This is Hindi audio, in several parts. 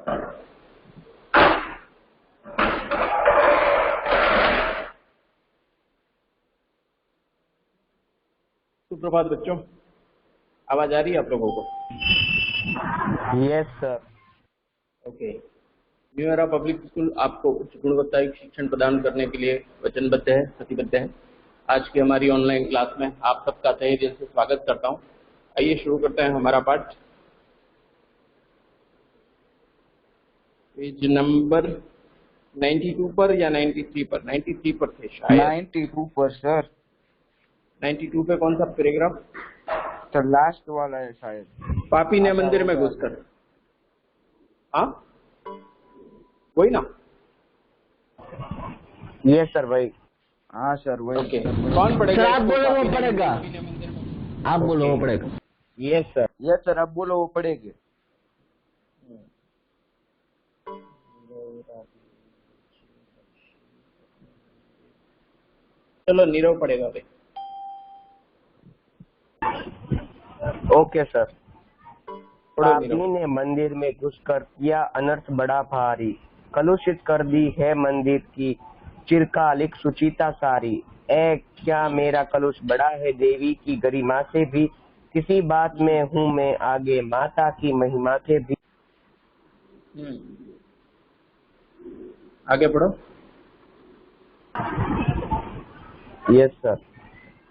सुप्रभात बच्चों, आवाज आ रही है आप लोगों को? Yes sir. Okay. New era public school आपको उच्च गुणवत्तायुक्त शिक्षण प्रदान करने के लिए वचनबद्ध है, प्रतिबद्ध है। आज की हमारी ऑनलाइन क्लास में आप सबका तहे दिल से स्वागत करता हूं। आइए शुरू करते हैं हमारा पाठ। पेज नंबर 92 पर या 93 पर? 93 पर थे शायद। 92 पर सर। 92 पे कौन सा पैराग्राफ? सर लास्ट वाला है शायद। पापी ने मंदिर में घुसकर। हाँ वही ना? यस सर भाई। हाँ सर वही। ओके, कौन पढ़ेगा? आप बोलो वो पढ़ेगा। आप बोलो वो पढ़ेगा। Yes sir. यस सर, आप बोलो वो पढ़ेगा। चलो नीरव पढ़ेगा भाई। Okay sir. पापी ने मंदिर में घुसकर किया अनर्थ बड़ा भारी, कलुषित कर दी है मंदिर की चिरकालिक सुचिता सारी। ए क्या मेरा कलुष बड़ा है देवी की गरिमा से भी, किसी बात में हूँ मैं आगे माता की महिमा से भी। आगे पढ़ो। Yes sir.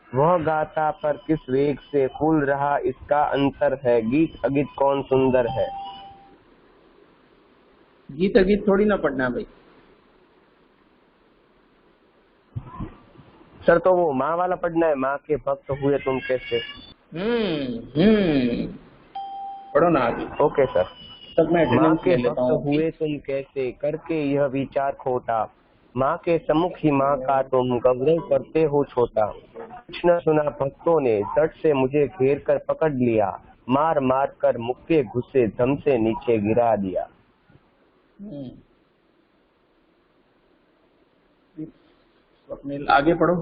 वह गाता पर किस वेग से फूल रहा इसका अंतर है, गीत अगीत कौन सुंदर है। गीत अगीत थोड़ी ना पढ़ना है भाई। सर तो वो माँ वाला पढ़ना है, माँ के भक्त हुए तुम कैसे। पढ़ो ना आगे। Okay sir. तब मैं माँ अटेंडेंस के ले लेता भक्त हूँ। हुए तुम कैसे करके यह विचार खोटा, माँ के सम्मुख ही माँ का तुम गौरव करते हो छोटा। कुछ न सुना भक्तों ने झट से मुझे घेर कर पकड़ लिया, मार मार कर मुक्के घुसे धम से नीचे गिरा दिया। स्वप्निल आगे पढ़ो।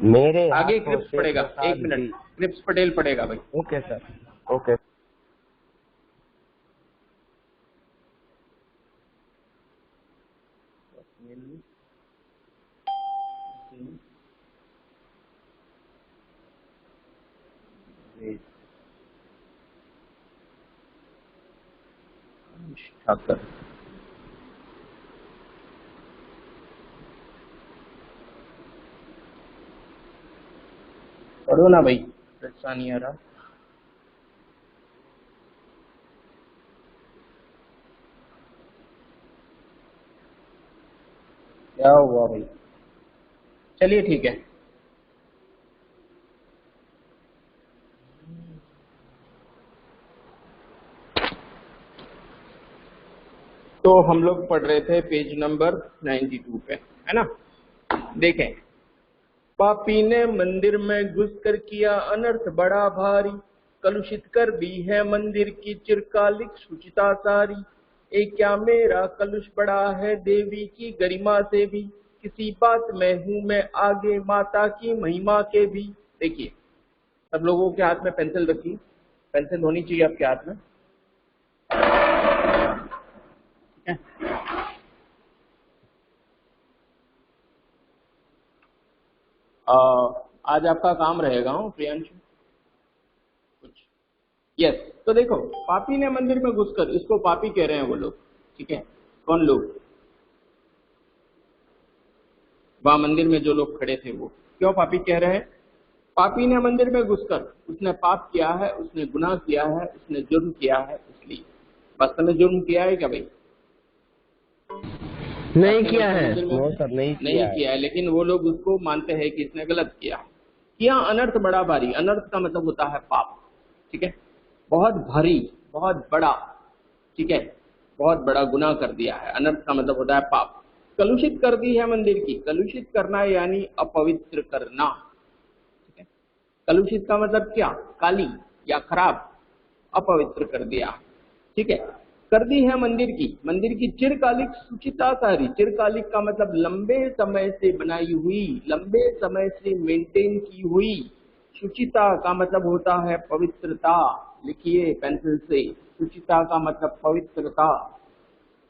मेरे आगे क्रिप्स पढ़ेगा। 1 मिनट, क्रिप्स पटेल पढ़ेगा भाई। Okay sir. ओके। ठाकर पढ़ो ना भाई। नहीं आ रहा। क्या हुआ भाई? चलिए ठीक है। तो हम लोग पढ़ रहे थे पेज नंबर 92 पे, है ना? देखें, पापी ने मंदिर में घुसकर किया अनर्थ बड़ा भारी, कलुषित कर दी है मंदिर की चिरकालिक शुचिता सारी। ए क्या मेरा कलुष बड़ा है देवी की गरिमा से भी, किसी बात में हूं मैं आगे माता की महिमा के भी। देखिए, सब लोगों के हाथ में पेंसिल रखी, पेंसिल होनी चाहिए आपके हाथ में। आज आपका काम रहेगा प्रियांशु कुछ। यस, तो देखो, पापी ने मंदिर में घुसकर, इसको पापी कह रहे हैं वो लोग, ठीक है? कौन लोग? वहां मंदिर में जो लोग खड़े थे वो। क्यों पापी कह रहे हैं? पापी ने मंदिर में घुसकर, उसने पाप किया है, उसने गुनाह किया है, उसने जुर्म किया है, इसलिए। वास्तव में जुर्म किया है क्या भाई? नहीं किया है। नहीं किया है, लेकिन वो लोग उसको मानते हैं कि इसने गलत किया है। किया अनर्थ बड़ा भारी। अनर्थ का मतलब होता है पाप, ठीक है? बहुत भारी, बहुत बड़ा, ठीक है? बहुत बड़ा गुनाह कर दिया है। अनर्थ का मतलब होता है पाप। कलुषित कर दी है मंदिर की। कलुषित करना यानी अपवित्र करना, ठीक है? कलुषित का मतलब क्या? काली या खराब, अपवित्र कर दिया, ठीक है? कर दी है मंदिर की चिरकालिक शुचिता सारी। चिरकालिक का मतलब लंबे समय से बनाई हुई, लंबे समय से मेंटेन की हुई। शुचिता का मतलब होता है पवित्रता, लिखिए पेंसिल से। शुचिता का मतलब पवित्रता।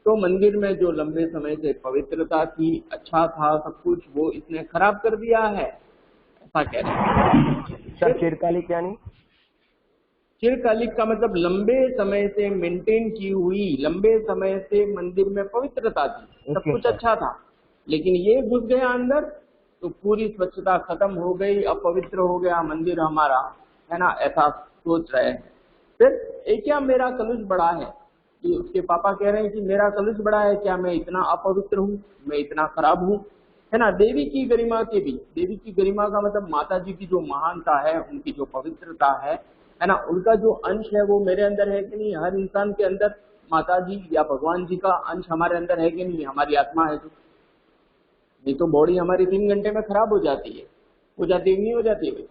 तो मंदिर में जो लंबे समय से पवित्रता थी, अच्छा था सब कुछ, वो इसने खराब कर दिया है, ऐसा कह रहे हैं। सर चिरकालिक यानी? चिरकालिक का मतलब लंबे समय से मेंटेन की हुई, लंबे समय से मंदिर में पवित्रता थी, सब कुछ अच्छा था, लेकिन ये घुस गया अंदर तो पूरी स्वच्छता खत्म हो गई, अपवित्र हो गया मंदिर हमारा, है ना, ऐसा सोच रहे हैं। फिर एक क्या मेरा कलुष बड़ा है, कि उसके पापा कह रहे हैं कि मेरा कलुष बड़ा है, क्या मैं इतना अपवित्र हूँ, मैं इतना खराब हूँ, है ना। देवी की गरिमा के भी, देवी की गरिमा का मतलब माता जी की जो महानता है, उनकी जो पवित्रता है ना, उनका जो अंश है वो मेरे अंदर है कि नहीं। हर इंसान के अंदर माता जी या भगवान जी का अंश हमारे अंदर है कि नहीं, हमारी आत्मा है जो। नहीं तो बॉडी हमारी 3 घंटे में खराब हो जाती है, हो जाती है नहीं हो जाती है भाई?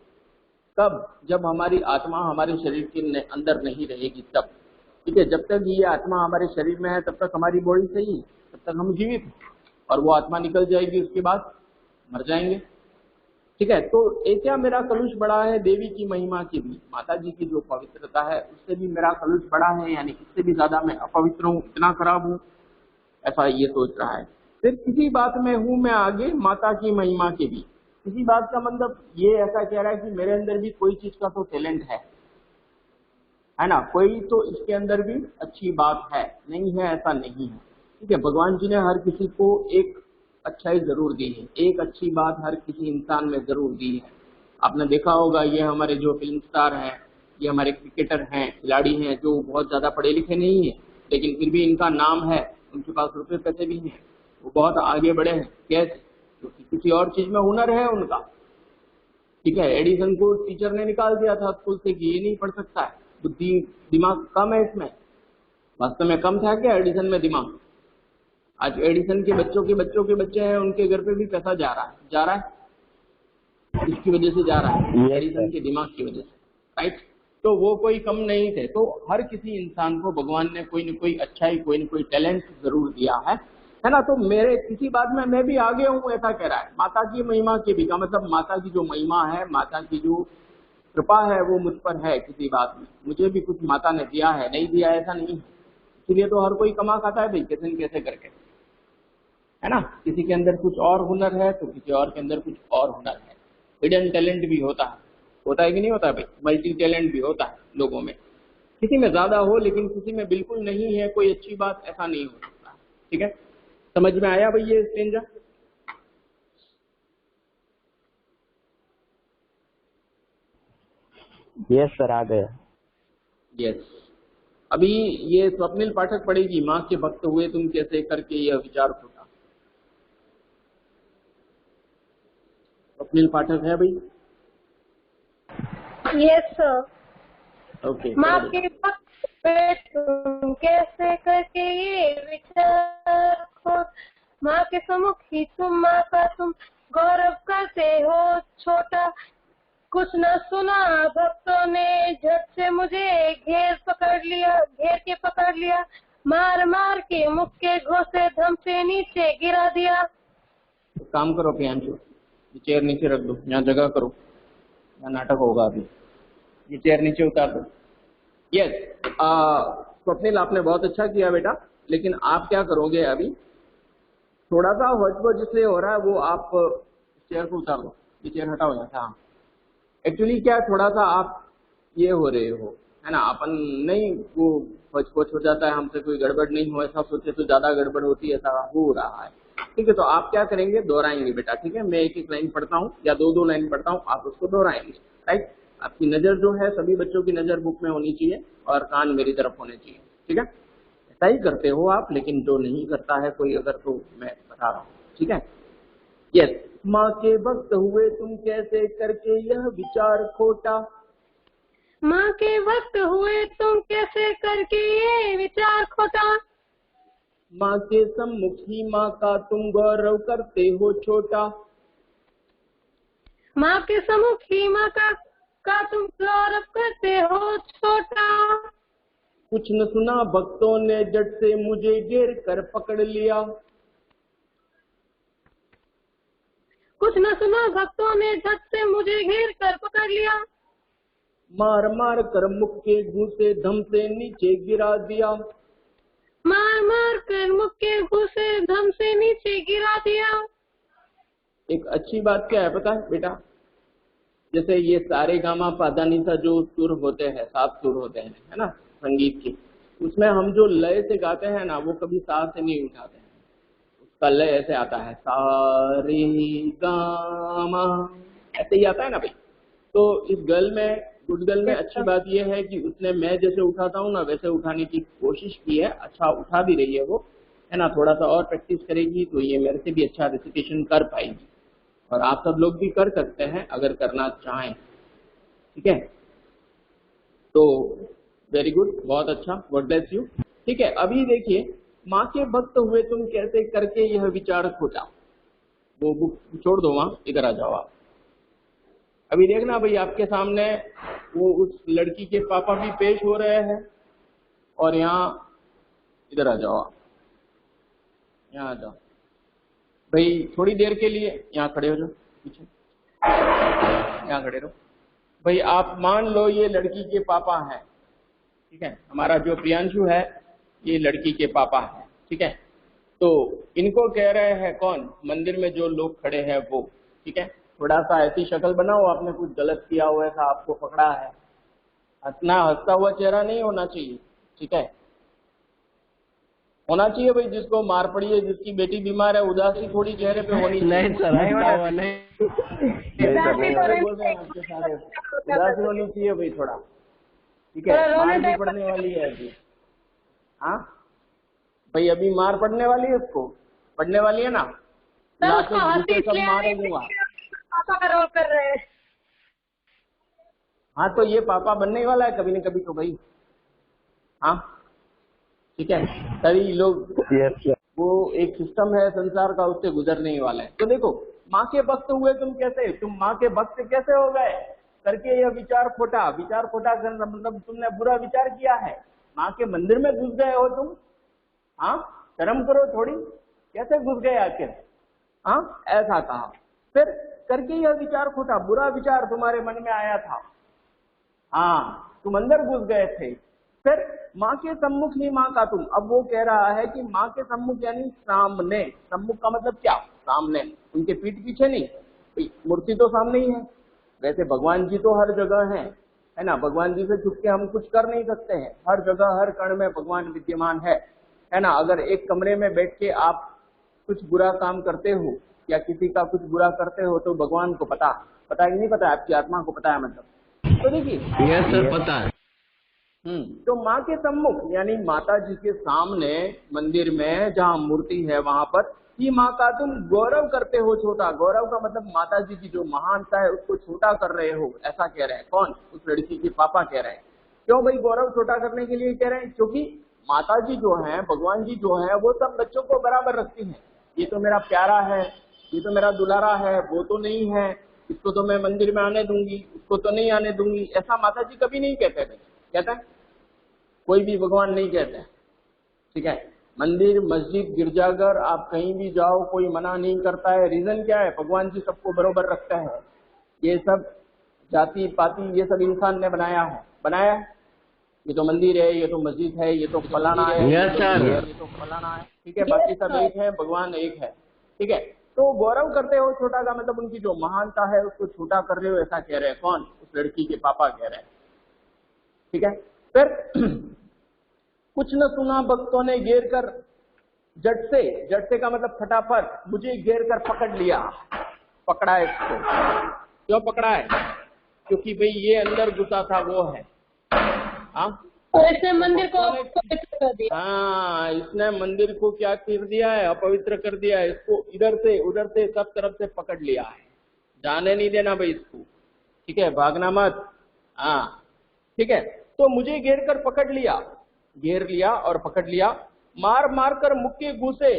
कब? जब हमारी आत्मा हमारे शरीर के अंदर नहीं रहेगी तब, ठीक है। जब तक ये आत्मा हमारे शरीर में है तब तक हमारी बॉडी सही है, तब तक हम जीवित हैं, और वो आत्मा निकल जाएगी उसके बाद मर जाएंगे, ठीक है। तो एक क्या मेरा कलुष बड़ा है देवी की महिमा की भी, माता जी की जो पवित्रता है उससे भी मेरा कलुष बड़ा है, यानी इससे भी ज्यादा मैं अपवित्र हूँ, इतना खराब हूँ, ऐसा ये सोच रहा है। फिर किसी बात में हूं मैं आगे माता की महिमा के भी। किसी बात का मतलब ये ऐसा कह रहा है कि मेरे अंदर भी कोई चीज का तो टैलेंट है ना, कोई तो इसके अंदर भी अच्छी बात है, नहीं है ऐसा नहीं है, ठीक है। भगवान जी ने हर किसी को एक अच्छाई जरूर दी है, एक अच्छी बात हर किसी इंसान में जरूर दी है। आपने देखा होगा ये हमारे जो फिल्म स्टार हैं, ये हमारे क्रिकेटर हैं, खिलाड़ी हैं, जो बहुत ज्यादा पढ़े लिखे नहीं है लेकिन फिर भी इनका नाम है, उनके पास रुपए पैसे भी हैं, वो बहुत आगे बढ़े हैं। कैसे? क्योंकि किसी और चीज में हुनर है उनका, ठीक है। एडिसन को टीचर ने निकाल दिया था स्कूल से कि ये नहीं पढ़ सकता है, बुद्धि दिमाग कम है इसमें। वास्तव में कम था क्या एडिसन में दिमाग? आज एडिसन के बच्चे हैं, उनके घर पे भी पैसा जा रहा है, इसकी वजह से जा रहा है, एडिसन के दिमाग की वजह से, राइट। तो वो कोई कम नहीं थे। तो हर किसी इंसान को भगवान ने कोई न कोई अच्छाई, कोई न कोई टैलेंट जरूर दिया है ना। तो मेरे किसी बात में मैं भी आगे हूँ, ऐसा कह रहा है। माता की महिमा के भी का मतलब माता की जो महिमा है, माता की जो कृपा है वो मुझ पर है। किसी बात में मुझे भी कुछ माता ने दिया है, नहीं दिया ऐसा नहीं है। इसलिए तो हर कोई कमा खाता है भाई, कैसे न कैसे करके, है ना। किसी के अंदर कुछ और हुनर है तो किसी और के अंदर कुछ और हुनर है। हिडन टैलेंट भी होता है कि नहीं होता भाई? मल्टी टैलेंट भी होता है लोगों में, किसी में ज्यादा हो लेकिन किसी में बिल्कुल नहीं है, कोई अच्छी बात, ऐसा नहीं हो सकता, ठीक है। समझ में आया भाई ये स्टेंजा? यस सर, आ गया। यस। अभी ये स्वप्निल पाठक पढ़ेगी, माँ के भक्त हुए तुम कैसे करके यह विचार खोटा। स्वप्निल पाठक है भाई? Yes sir. ओके। माँ के भक्त हुए तुम कैसे करके ये विचार खोटा, माँ के सम्मुख ही तुम, माँ का तुम गौरव करते हो छोटा। कुछ न सुना भक्तों ने, झट से मुझे घेर के पकड़ लिया, मार मार के मुख के घोंसे धम से नीचे गिरा दिया। काम करो प्रियांशु, चेयर नीचे रख दो, यहाँ जगह करो, यहाँ नाटक होगा अभी। ये चेयर नीचे उतार दो। यस। स्वप्निल आपने बहुत अच्छा किया बेटा, लेकिन आप क्या करोगे अभी, थोड़ा सा हौच-पौच इसलिए हो रहा है, वो आप चेयर को उतार दो, ये चेयर हटाओ यहाँ से। हाँ, एक्चुअली क्या थोड़ा सा आप ये हो रहे हो, है ना, अपन नहीं, वो हौच-पौच हो जाता है, हमसे कोई गड़बड़ नहीं हो ऐसा सोचे तो ज्यादा गड़बड़ होती है, ऐसा हो रहा है, ठीक है। तो आप क्या करेंगे, दोहराएंगे बेटा, ठीक है। मैं एक एक लाइन पढ़ता हूँ या दो लाइन पढ़ता हूँ, आप उसको दोहराएंगे, राइट। आपकी नजर जो है, सभी बच्चों की नजर बुक में होनी चाहिए और कान मेरी तरफ होने चाहिए, ठीक है। ऐसा ही करते हो आप, लेकिन जो नहीं करता है कोई अगर, तो मैं बता रहा हूँ, ठीक है। यस। माँ के भक्त हुए तुम कैसे करके यह विचार खोटा, माँ के भक्त हुए तुम कैसे करके ये विचार खोटा। माँ के सम्मुख ही माँ का तुम गौरव करते हो छोटा, माँ के सम्मुख ही माँ का तुम गौरव करते हो छोटा। कुछ न सुना भक्तों ने, झट से मुझे घेर कर पकड़ लिया, कुछ न सुना भक्तों ने, झट से मुझे घेर कर पकड़ लिया। मार मार कर मुक्के घूसे धम से नीचे गिरा दिया। मार मार कर मुक्के घुसे धम से नीचे गिरा दिया। एक अच्छी बात क्या है पता है बेटा, जैसे ये सारे गामा पादानीसा जो सुर होते हैं, 7 सुर होते हैं, है ना, संगीत के, उसमें हम जो लय से गाते हैं ना, वो कभी सा से नहीं उठाते हैं। उसका लय ऐसे आता है, सारे गामा, ऐसे ही आता है ना भाई। तो इस गल में, गुडगल में अच्छी बात यह है कि उसने मैं जैसे उठाता हूँ ना, वैसे उठाने की कोशिश की है। अच्छा उठा भी रही है वो, है ना। थोड़ा सा और प्रैक्टिस करेगी तो ये मेरे से भी अच्छा रिसिटेशन कर पाएगी, और आप सब लोग भी कर सकते हैं अगर करना चाहें, ठीक है। तो वेरी गुड, बहुत अच्छा, गॉड ब्लेस यू। ठीक है, अभी देखिए, माँ के भक्त हुए तुम कैसे करके यह विचार खोजा। वो बुक छोड़ दो वहां, इधर आ जाओ आप। अभी देखना भाई, आपके सामने वो उस लड़की के पापा भी पेश हो रहे हैं, और यहाँ इधर आ जाओ आप, यहाँ आ जाओ भाई, थोड़ी देर के लिए यहाँ खड़े हो जाओ, पीछे यहाँ खड़े रहो भाई। आप मान लो ये लड़की के पापा हैं, ठीक है, हमारा जो प्रियांशु है ये लड़की के पापा हैं, ठीक है। तो इनको कह रहे हैं कौन, मंदिर में जो लोग खड़े हैं वो, ठीक है। थोड़ा सा ऐसी शक्ल बनाओ, आपने कुछ गलत किया हुआ है, आपको पकड़ा है, हंसना, हंसता हुआ चेहरा नहीं होना चाहिए, ठीक है। होना चाहिए भाई, जिसको मार पड़ी है, जिसकी बेटी बीमार है, उदासी थोड़ी चेहरे पे होनी चाहिए। नहीं सर, उदासी होनी चाहिए भाई थोड़ा, ठीक है। मार भी पड़ने वाली है अभी, हाँ भाई, अभी मार पड़ने वाली है, उसको पड़ने वाली है ना, सब मारे हुआ। पापा का रोल कर रहे हैं। हाँ तो ये पापा बनने ही वाला है कभी न कभी तो भाई, हाँ ठीक है। सभी लोग, वो एक सिस्टम है संसार का, उससे गुजरने ही वाला है। तो देखो, माँ के भक्त हुए तुम कैसे, तुम माँ के भक्त कैसे हो गए करके यह विचार खोटा। विचार खोटा करना मतलब तुमने बुरा विचार किया है, माँ के मंदिर में घुस गए हो तुम, हाँ शर्म करो थोड़ी, कैसे घुस गए आखिर, हाँ ऐसा कहा। फिर करके यह विचार खोटा, बुरा विचार तुम्हारे मन में आया था, हाँ तुम अंदर घुस गए थे। फिर माँ के सम्मुख ही माँ का तुम, अब वो कह रहा है कि माँ के सम्मुख यानी सामने, सम्मुख का मतलब क्या, सामने, उनके पीठ पीछे नहीं, मूर्ति तो सामने ही है। वैसे भगवान जी तो हर जगह है ना, भगवान जी से छुप के हम कुछ कर नहीं सकते हैं, हर जगह हर कण में भगवान विद्यमान है ना। अगर एक कमरे में बैठ के आप कुछ बुरा काम करते हो या किसी का कुछ बुरा करते हो तो भगवान को पता है कि नहीं पता है, आपकी आत्मा को पता है मतलब। तो देखिए, यस सर, पता है। तो माँ के सम्मुख यानी माता जी के सामने मंदिर में जहाँ मूर्ति है वहां पर ही माँ का तुम गौरव करते हो छोटा। गौरव का मतलब माता जी की जो महानता है उसको छोटा कर रहे हो, ऐसा कह रहे हैं। कौन, उस लड़की के पापा कह रहे हैं। क्यों भाई गौरव छोटा करने के लिए कह रहे हैं, क्योंकि माता जी जो है, भगवान जी जो है, वो सब बच्चों को बराबर रखती हैं। ये तो मेरा प्यारा है, ये तो मेरा दुलारा है, वो तो नहीं है, इसको तो मैं मंदिर में आने दूंगी, उसको तो नहीं आने दूंगी, ऐसा माता जी कभी नहीं कहते थे। कहते हैं कोई भी भगवान नहीं कहते, ठीक है। मंदिर, मस्जिद, गिरजाघर, आप कहीं भी जाओ, कोई मना नहीं करता है। रीजन क्या है, भगवान जी सबको बरोबर रखता है। ये सब जाति पाति ये सब इंसान ने बनाया है। ये तो मंदिर है, ये तो मस्जिद है, ये तो फलाना है, ये तो फलाना है, ठीक है। बाकी सब एक है, भगवान एक है, ठीक है। तो गौरव करते हो छोटा का मतलब उनकी जो महानता है उसको छोटा कर रहे हो, ऐसा कह रहे हैं। कौन, उस लड़की के पापा कह रहे हैं, ठीक है। फिर कुछ न सुना भक्तों ने घेर कर, जट से का मतलब फटाफट, मुझे घेर कर पकड़ लिया, पकड़ा है इसको। क्यों पकड़ा है, क्योंकि भाई ये अंदर घुसा था वो है, हाँ तो इसने मंदिर को अपवित्र कर दिया। हाँ, इसने मंदिर को क्या कर दिया है, अपवित्र कर दिया है। इसको इधर से उधर से सब तरफ से पकड़ लिया है, जाने नहीं देना भाई इसको, ठीक है, भागना मत, हाँ ठीक है। तो मुझे घेर कर पकड़ लिया, घेर लिया और पकड़ लिया, मार मार कर मुक्के घुसे,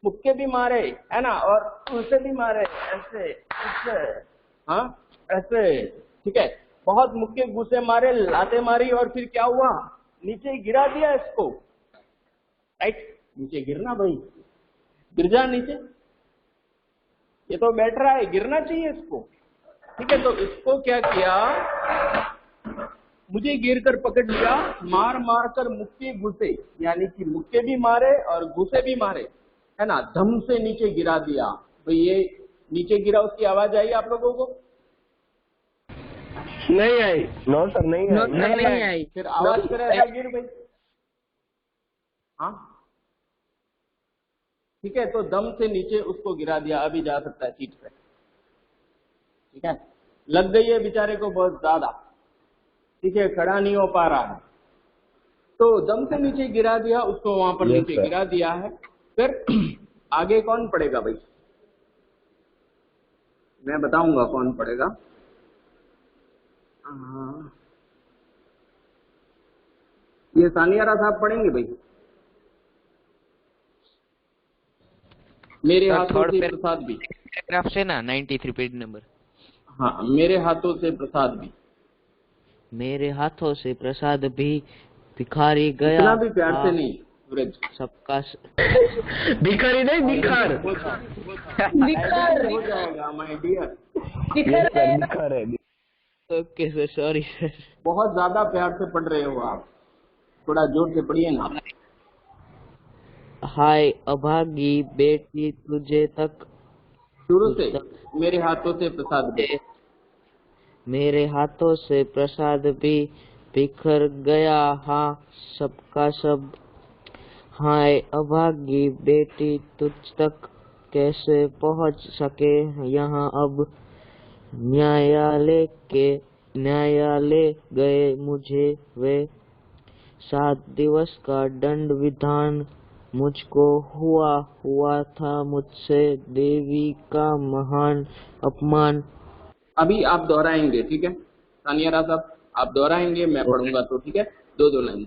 मुक्के भी मारे है ना, और उसे भी मारे, ऐसे ऐसे, हाँ ऐसे, ठीक है। बहुत मुक्के घुसे मारे, लाते मारी, और फिर क्या हुआ, नीचे गिरा दिया इसको, राइट। नीचे गिरना भाई, गिर जा नीचे, ये तो बैठ रहा है, गिरना चाहिए इसको, ठीक है। तो इसको क्या किया, मुझे गिर कर पकड़ लिया, मार मार कर मुक्के घुसे, यानी कि मुक्के भी मारे और घुसे भी मारे, है ना, धम से नीचे गिरा दिया। तो ये नीचे गिरा, उसकी आवाज आई आप लोगों को? नहीं आई। नो सर, नहीं आई। फिर आवाज कर ऐसा गिर भाई। हाँ ठीक है, तो दम से नीचे उसको गिरा दिया, अभी जा सकता है सीट पे। ठीक है, लग गई है बेचारे को बहुत ज्यादा, ठीक है, खड़ा नहीं हो पा रहा है, तो दम से नीचे गिरा दिया उसको, वहां पर नीचे गिरा दिया है। फिर आगे कौन पड़ेगा भाई? मैं बताऊंगा कौन पड़ेगा। ये सानियारा साहब पढ़ेंगे भाई। मेरे हाथों से प्रसाद भी, पैराग्राफ से ना 93 पेज नंबर। हाँ, मेरे हाथों से प्रसाद भी, मेरे हाथों से प्रसाद भी भिखारी गया। इतना भी प्यार से नहीं सूरज, सबका भिखारी नहीं, भिखार। हो जाएगा माय डियर। भिखार है। Okay sir, sorry sir. बहुत ज्यादा प्यार से पढ़ रहे हो आप, थोड़ा जोर से पढ़िए ना। हाय अभागी बेटी तुझे तक, शुरू से, मेरे हाथों से प्रसाद भी, मेरे हाथों से प्रसाद भी बिखर गया, हाँ सबका सब। हाय अभागी बेटी तुझ तक कैसे पहुंच सके यहाँ अब, न्यायालय गए मुझे वे, 7 दिवस का दंड विधान मुझको हुआ था मुझसे देवी का महान अपमान। अभी आप दोहराएंगे, ठीक है सानियारा साहब, आप दोहराएंगे, मैं पढ़ूंगा तो, ठीक है, दो लाइन।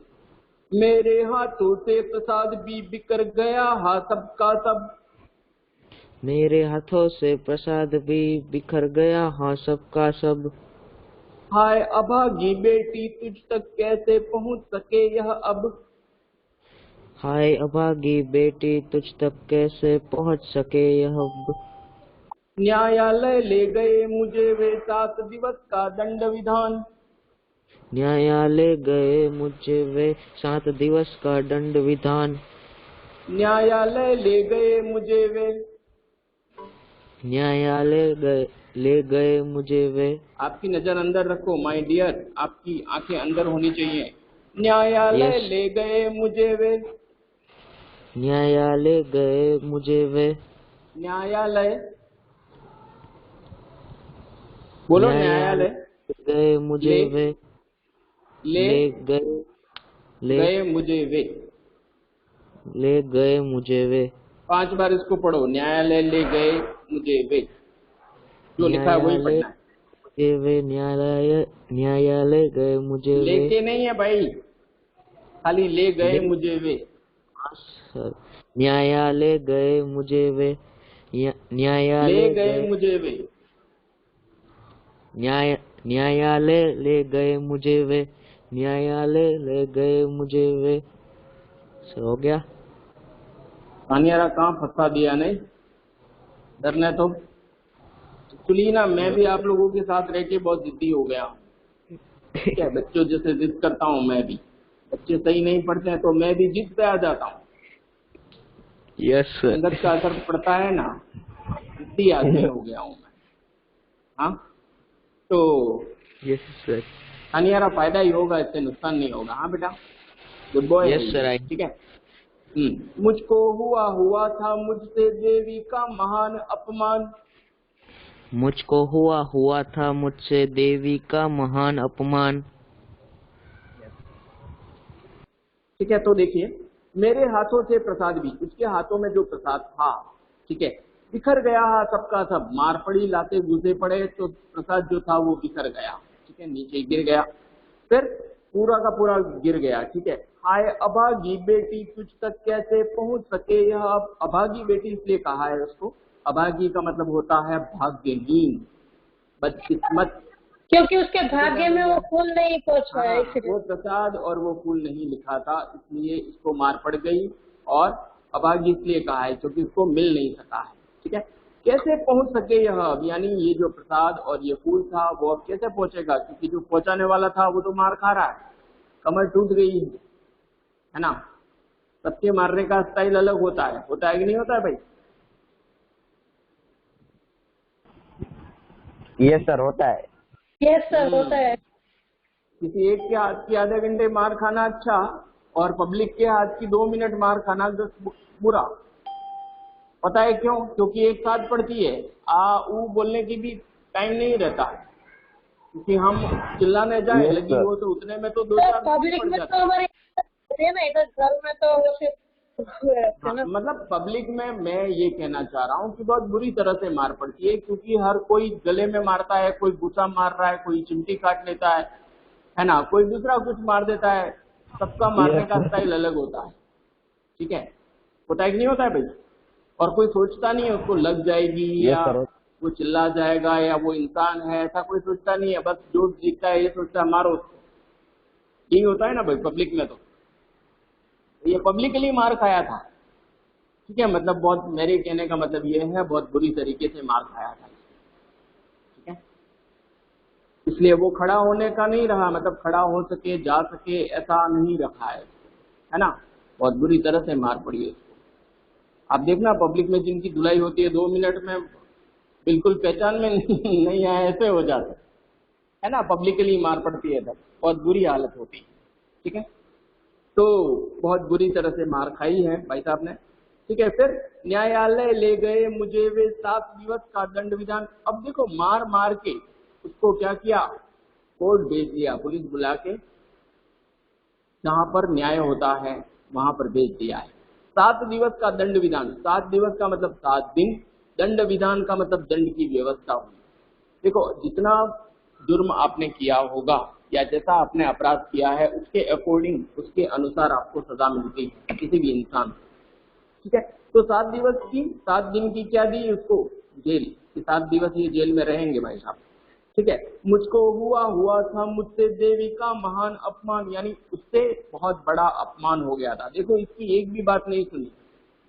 मेरे हाथों से प्रसाद भी बिखर गया, हाँ सबका सब। मेरे हाथों से प्रसाद भी बिखर गया, हाँ सबका सब। हाय अभागी बेटी तुझ तक कैसे पहुंच सके यह अब, हाय अभागी बेटी तुझ तक कैसे पहुंच सके यह अब। न्यायालय ले गए मुझे वे 7 दिवस का दंड विधान, न्यायालय गए मुझे वे 7 दिवस का दंड विधान। न्यायालय ले गए मुझे वे, न्यायालय ले गए मुझे वे। आपकी नजर अंदर रखो माय डियर, आपकी आंखें अंदर होनी चाहिए। न्यायालय ले गए मुझे वे, न्यायालय गए मुझे वे। न्यायालय बोलो, न्यायालय गए मुझे वे, ले गए मुझे वे, ले गए मुझे वे। 5 बार इसको पढ़ो, न्यायालय ले गए मुझे वे, जो लिखा है वही पढ़ना है। मुझे वे, न्यायालय गए मुझे वे। लेके नहीं है भाई, खाली ले गए मुझे वे। न्यायालय गए मुझे वे, न्यायालय गए मुझे वे, न्यायालय ले गए मुझे वे, न्यायालय ले गए मुझे वे। हो गया। सानियारा कहाँ फंसा दिया नहीं, डरना तो एक्चुअली ना, मैं भी आप लोगों के साथ रह के बहुत जिद्दी हो गया हूँ, ठीक है, बच्चों जैसे जिद करता हूँ मैं भी, बच्चे सही नहीं पढ़ते हैं तो मैं भी जिद पे आ जाता हूँ। Yes sir. संगत का असर पड़ता है ना, जिद्दी आदमी हो गया हूँ मैं। हाँ तो यस सर, सानियारा फायदा ही होगा, इससे नुकसान नहीं होगा। हाँ बेटा, गुड बॉय। Yes sir. ठीक है। मुझको हुआ था मुझसे देवी का महान अपमान, मुझको हुआ था मुझसे देवी का महान अपमान। ठीक है, तो देखिए, मेरे हाथों से प्रसाद भी, उसके हाथों में जो प्रसाद था, ठीक है, बिखर गया सबका सब, मार पड़ी, लाते घुसे पड़े, तो प्रसाद जो था वो बिखर गया, ठीक है, नीचे गिर गया, फिर पूरा का पूरा गिर गया। ठीक है, हाय अभागी बेटी तुझ तक कैसे पहुंच सके यह अब। अभागी बेटी इसलिए कहा है उसको, अभागी का मतलब होता है भाग्यहीन, बदकिस्मत, क्योंकि उसके भाग्य में वो फूल नहीं पहुंचा है, इसलिए वो प्रसाद और वो फूल नहीं लिखा था, इसलिए इसको मार पड़ गई। और अभागी इसलिए कहा है क्योंकि उसको मिल नहीं सका है। ठीक है, कैसे पहुंच सके यह अब, यानी ये जो प्रसाद और ये फूल था वो अब कैसे पहुंचेगा, क्योंकि जो पहुंचाने वाला था वो तो मार खा रहा है, कमर टूट गई है ना। सबके मारने का स्टाइल अलग होता है कि नहीं होता है भाई? यस सर, होता है। यस सर, होता है। किसी एक के हाथ की आधे घंटे मार खाना अच्छा, और पब्लिक के हाथ की 2 मिनट मार खाना बुरा। पता है क्यों? क्योंकि एक साथ पड़ती है, आ ऊ बोलने की भी टाइम नहीं रहता, क्योंकि हम चिल्लाने जाए Yes, लगी sir. हो तो उतने में तो 2-4 पब्लिक पड़ में जाते तो हमारे ना, इधर घर में तो सिर्फ हाँ, मतलब पब्लिक में मैं ये कहना चाह रहा हूँ कि बहुत बुरी तरह से मार पड़ती है, क्योंकि हर कोई गले में मारता है, कोई गुस्सा मार रहा है, कोई चिमटी काट लेता है ना, कोई दूसरा कुछ मार देता है। सबका मारने का स्टाइल अलग होता है, ठीक है? होता है कि नहीं होता है भाई? और कोई सोचता नहीं है उसको लग जाएगी या वो चिल्ला जाएगा या वो इंसान है, ऐसा कोई सोचता नहीं है। बस जो दिखता है ये सोचता है मारो उसको। यही होता है ना भाई पब्लिक में। तो ये पब्लिकली मार खाया था, ठीक है? मतलब बहुत, मेरे कहने का मतलब ये है, बहुत बुरी तरीके से मार खाया था, ठीक है? इसलिए वो खड़ा होने का नहीं रहा, मतलब खड़ा हो सके जा सके ऐसा नहीं रखा है ना। बहुत बुरी तरह से मार पड़ी है उसको। आप देखना पब्लिक में जिनकी धुलाई होती है 2 मिनट में बिल्कुल पहचान में नहीं आए ऐसे हो जाते है ना। पब्लिकली मार पड़ती है तब बहुत बुरी हालत होती है, ठीक है? तो बहुत बुरी तरह से मार खाई है भाई साहब ने, ठीक है? फिर न्यायालय ले गए मुझे वे 7 दिवस का दंड विधान। अब देखो मार मार के उसको क्या किया, कोर्ट भेज दिया, पुलिस बुला के जहां पर न्याय होता है वहां पर भेज दिया है। 7 दिवस का दंड विधान, 7 दिवस का मतलब 7 दिन, दंड विधान का मतलब दंड की व्यवस्था हुई। देखो जितना जुर्म आपने किया होगा या जैसा आपने अपराध किया है उसके अकॉर्डिंग, उसके अनुसार आपको सजा मिलती है किसी भी इंसान, ठीक है? तो 7 दिवस की, 7 दिन की क्या दी उसको, जेल कि 7 दिवस ये जेल में रहेंगे भाई साहब, ठीक है? मुझको हुआ था मुझसे देवी का महान अपमान, यानी उससे बहुत बड़ा अपमान हो गया था। देखो इसकी एक भी बात नहीं सुनी,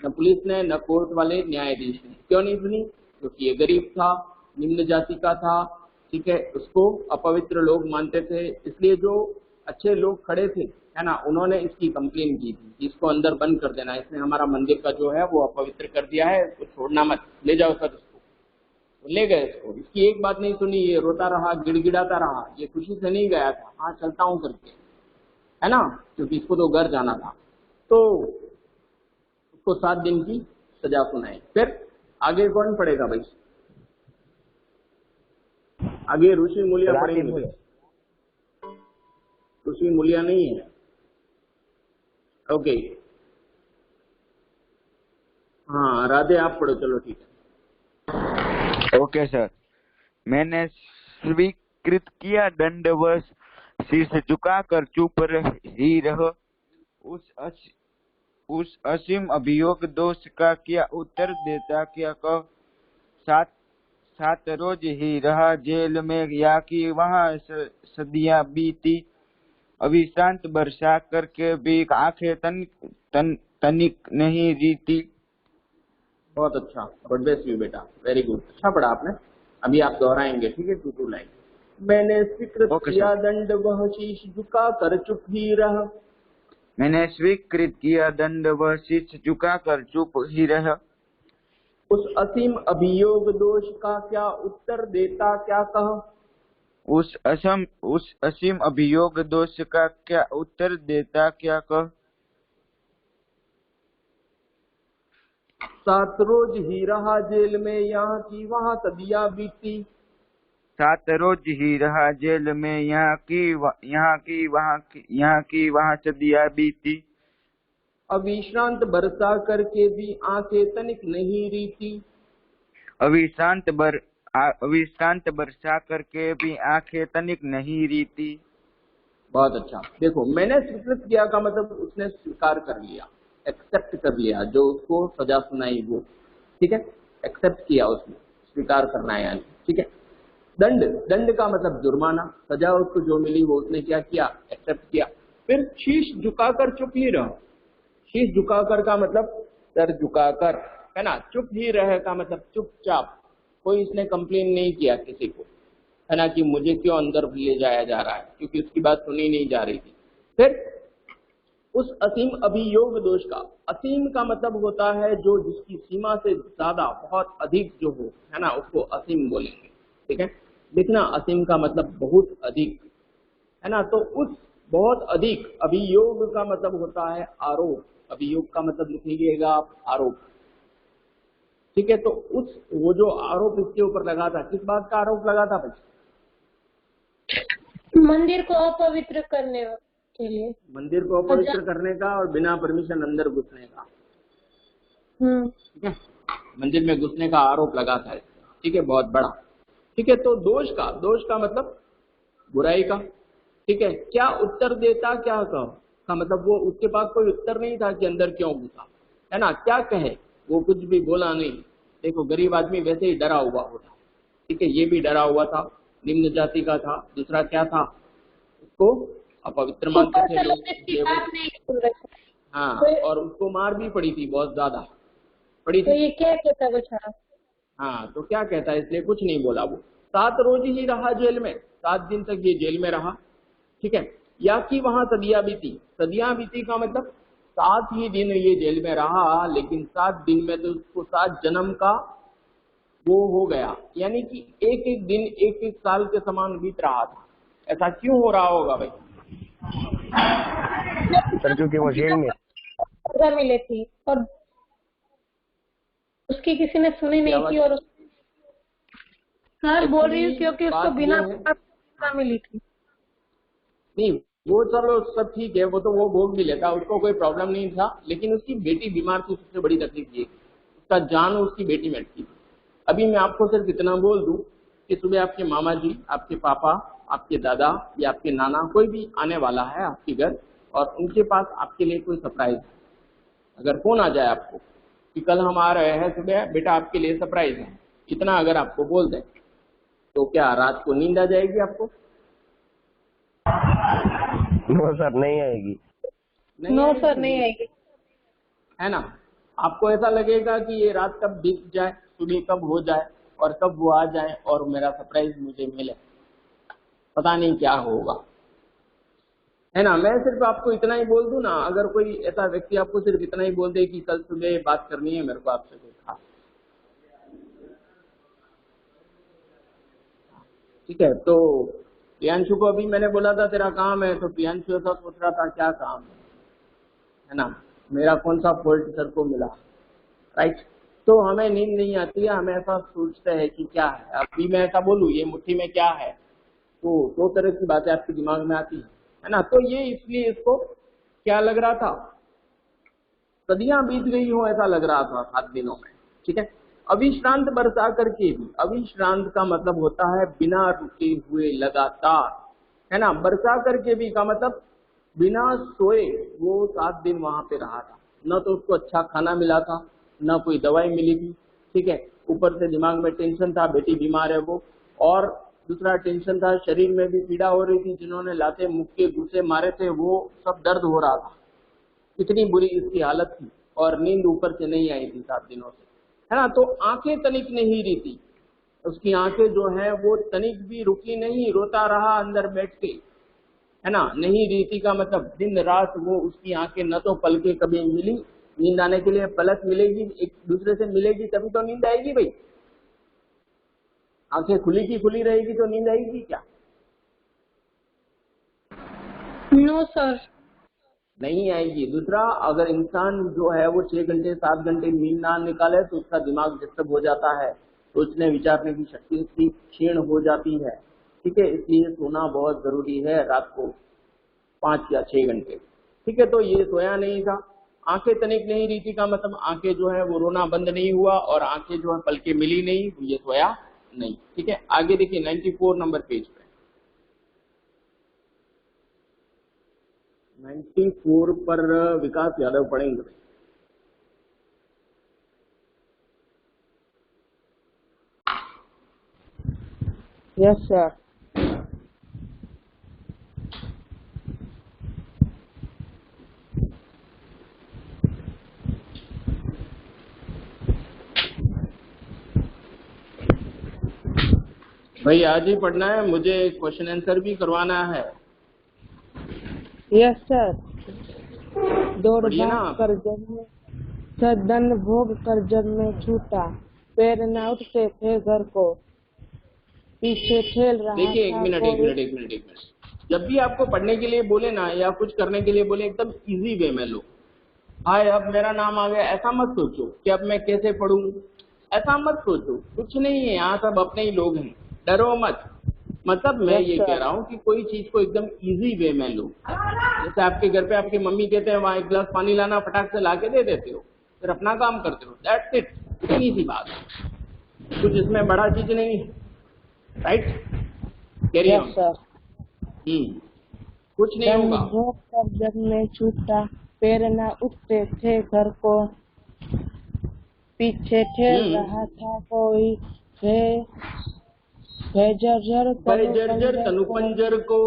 न पुलिस ने न कोर्ट वाले न्यायाधीश ने। क्यों नहीं सुनी? क्योंकि ये गरीब था, निम्न जाति का था, ठीक है? उसको अपवित्र लोग मानते थे, इसलिए जो अच्छे लोग खड़े थे है ना, उन्होंने इसकी कंप्लेन की थी कि इसको अंदर बंद कर देना, इसने हमारा मंदिर का जो है वो अपवित्र कर दिया है, इसको छोड़ना मत, ले जाओ सर इसको। ले गए इसको, इसकी एक बात नहीं सुनी, ये रोता रहा, गिड़गिड़ाता रहा, ये खुशी से नहीं गया था, हाँ चलता हूँ करके, है ना, क्योंकि इसको तो घर जाना था। तो उसको 7 दिन की सजा सुनाई। फिर आगे कौन पड़ेगा भाई? आगे ऋषि मूल्य पढ़ेंगे। ऋषि मूल्य नहीं है, ओके। हाँ राधे आप पढ़ो, चलो ठीक है। Okay sir. मैंने स्वीकृत किया दंडवश, शीश झुकाकर चुप ही रह, उस असीम अभियोग दोष का क्या उत्तर देता क्या कह। 7 रोज ही रहा जेल में, या कि वहाँ सदियां बीती, अविश्रांत बरसा करके भी आंखें तनिक नहीं रीती। बहुत अच्छा, गॉड ब्लेस यू बेटा, वेरी गुड, अच्छा पढ़ा आपने। अभी आप दोहराएंगे, ठीक है, 2 लाइन। मैंने स्वीकृत किया दंड वह शीश झुका कर चुप ही रह। मैंने स्वीकृत किया दंड वह शीश झुका कर चुप ही रह, उस असीम अभियोग दोष का क्या उत्तर देता क्या कह। उस असीम अभियोग दोष का क्या उत्तर देता क्या कह। 7 रोज ही रहा जेल में, यहाँ की वहाँ सदियां बीती। 7 रोज ही रहा जेल में, यहाँ की वहाँ सदियां बीती। अविश्रांत बरसा करके भी आंखें तनिक नहीं रीती। अविश्रांत बरसा करके भी आंखें तनिक नहीं रीती। बहुत अच्छा। देखो मैंने स्वीकृत किया का मतलब उसने स्वीकार कर लिया, एक्सेप्ट कर लिया, जो उसको सजा सुनाई वो, ठीक है, एक्सेप्ट किया उसने, स्वीकार करना है यानी, ठीक है। दंड का मतलब जुर्माना, सजा उसको जो मिली वो उसने क्या किया, एक्सेप्ट किया। फिर शीश झुकाकर चुप ही रहो। शीश झुकाकर का मतलब सर झुकाकर, है ना, चुप ही रहे का मतलब चुपचाप, कोई इसने कंप्लेन नहीं किया किसी को, है ना, कि मुझे क्यों अंदर ले जाया जा रहा है, क्योंकि उसकी बात सुनी नहीं जा रही थी। फिर उस असीम अभियोग दोष का, असीम का मतलब होता है जो जिसकी सीमा से ज्यादा बहुत अधिक जो हो, है ना, उसको असीम बोलेंगे। ठीक है, लिखना असीम का मतलब बहुत अधिक, है ना, तो उस बहुत अधिक, अभियोग का मतलब होता है आरोप, अभियोग का मतलब लिख लीजिएगा आप आरोप। ठीक है, तो उस वो जो आरोप इसके ऊपर लगा था, किस बात का आरोप लगा था भाई? मंदिर को अपवित्र करने के लिए, मंदिर को अपवित्र करने का और बिना परमिशन अंदर घुसने का। ठीक है, मंदिर में घुसने का आरोप लगा था इसका। ठीक है, बहुत बड़ा। ठीक है, तो दोष का मतलब बुराई का। ठीक है, क्या उत्तर देता, क्या का मतलब वो उसके पास कोई उत्तर नहीं था कि अंदर क्यों घुसा, है ना, क्या कहे, वो कुछ भी बोला नहीं। देखो गरीब आदमी वैसे ही डरा हुआ होता। ठीक है, ये भी डरा हुआ था, निम्न जाति का था, दूसरा क्या था, उसको अपवित्र मानते थे लोग। हाँ, और उसको मार भी पड़ी थी, बहुत ज्यादा पड़ी तो थी। ये क्या कहता है बेचारा? हाँ, तो क्या कहता है, इसलिए कुछ नहीं बोला वो। 7 रोज ही रहा जेल में, 7 दिन तक ये जेल में रहा। ठीक है, या कि वहां सदियां बीती, सदियां बीती का मतलब 7 ही दिन ये जेल में रहा, लेकिन 7 दिन में तो उसको 7 जन्म का वो हो गया, यानी कि एक एक दिन एक एक साल के समान बीत रहा था। ऐसा क्यों हो रहा होगा भाई? सर क्योंकि वो जेल में सजा मिली थी और उसकी किसी ने सुनी नहीं थी, और सर बोल रही हूँ क्योंकि उसको बिना सजा मिली थी। नहीं, वो चलो सब ठीक है, वो तो वो भोग भी लेता, उसको कोई प्रॉब्लम नहीं था, लेकिन उसकी बेटी बीमार थी, सबसे बड़ी तकलीफ ये, उसका जान उसकी बेटी में अटकी थी। अभी मैं आपको सिर्फ इतना बोल दूं कि सुबह आपके मामा जी, आपके पापा, आपके दादा या आपके नाना, कोई भी आने वाला है आपके घर, और उनके पास आपके लिए कोई सरप्राइज है। अगर फोन आ जाए आपको कि कल हम आ रहे हैं सुबह, बेटा आपके लिए सरप्राइज है, इतना अगर आपको बोल दें, तो क्या रात को नींद आ जाएगी आपको? नो सर, नहीं आएगी। नो सर, नहीं आएगी, है ना। आपको ऐसा लगेगा कि ये रात कब बीत जाए, सुबह कब हो जाए, और कब वो आ जाए और मेरा सरप्राइज मुझे मिले, पता नहीं क्या होगा, है ना। मैं सिर्फ आपको इतना ही बोल दूं ना, अगर कोई ऐसा व्यक्ति आपको सिर्फ इतना ही बोल दे कि कल सुबह बात करनी है मेरे को आपसे कोई खास, ठीक है। तो प्रियांशु को अभी मैंने बोला था तेरा काम है, तो प्रियांशु ऐसा सोच रहा था क्या काम है ना, मेरा कौन सा फॉल्ट सर को मिला, राइट। तो हमें नींद नहीं आती है, हमें ऐसा सोचते हैं कि क्या है। अभी मैं ऐसा बोलूं ये मुट्ठी में क्या है, तो 2 तरह की बातें आपके दिमाग में आती है ना। तो ये इसलिए इसको क्या लग रहा था, सदियां बीत गई हो ऐसा लग रहा था 7 दिनों में। ठीक है, अविश्रांत बरसा करके भी, अविश्रांत का मतलब होता है बिना रुके हुए, लगातार, है ना। बरसा करके भी का मतलब बिना सोए वो 7 दिन वहां पे रहा था। न तो उसको अच्छा खाना मिला था, न कोई दवाई मिली थी। ठीक है, ऊपर से दिमाग में टेंशन था, बेटी बीमार है वो, और दूसरा टेंशन था, शरीर में भी पीड़ा हो रही थी, जिन्होंने लाते मुक्के घुसे मारे थे वो सब दर्द हो रहा था, इतनी बुरी इसकी हालत थी, और नींद ऊपर से नहीं आई थी 7 दिनों से, है ना। तो आंखें तनिक नहीं रही थी, उसकी आंखें जो है वो तनिक भी रुकी नहीं, रोता रहा अंदर बैठ के, है ना। नहीं रीति का मतलब दिन रात वो उसकी आंखें न तो पलके कभी मिली, नींद आने के लिए पलक मिलेगी, एक दूसरे से मिलेगी तभी तो नींद आएगी भाई। आंखें खुली की खुली रहेगी तो नींद आएगी क्या? नो सर, नहीं आएगी। दूसरा, अगर इंसान जो है वो 6 घंटे 7 घंटे नींद ना निकाले तो उसका दिमाग डिस्टर्ब हो जाता है, सोचने विचारने की शक्ति उसकी क्षीण हो जाती है। ठीक है, इसलिए सोना बहुत जरूरी है, रात को 5 या 6 घंटे। ठीक है, तो ये सोया नहीं था, आंखें तनिक नहीं रही थी का मतलब आंखें जो है वो रोना बंद नहीं हुआ, और आंखें जो है पलके मिली नहीं, ये सोया नहीं। ठीक है, आगे देखिए 94 नंबर पेज पे, 94 पर विकास यादव पढ़ेंगे। Yes sir. भाई आज ही पढ़ना है, मुझे क्वेश्चन आंसर भी करवाना है। Yes sir. दौड़ पढ़िए ना भाग आप। कर जब में सदन भोग कर जब में छूटा, पैर न उठते थे घर को, पीछे ठेल रहा देखिए एक था मिनट कोई। एक मिनट एक मिनट एक मिनट, जब भी आपको पढ़ने के लिए बोले ना या कुछ करने के लिए बोले एकदम इजी वे में लो। हाय अब मेरा नाम आ गया ऐसा मत सोचो कि अब मैं कैसे पढ़ूं, ऐसा मत सोचो। कुछ नहीं है, यहाँ सब अपने ही लोग हैं, डरो मत। मतलब मैं Yes, ये sir. कह रहा हूँ कि कोई चीज को एकदम इजी वे में लो। जैसे आपके घर पे आपकी मम्मी कहते हैं वहां एक गिलास पानी लाना, फटाक से ला के दे देते हो, फिर अपना काम करते हो, दैट्स इट। इतनी सी बात है, कुछ इसमें बड़ा चीज नहीं है, right? Carry yes on. Sir. कुछ नहीं दन होगा। भोग कर जब में छूटा, पैर न उठते थे घर को, पीछे ठेल रहा था कोई। है जर्जर भाई तनु जर्जर पंजर तनु को, पंजर को,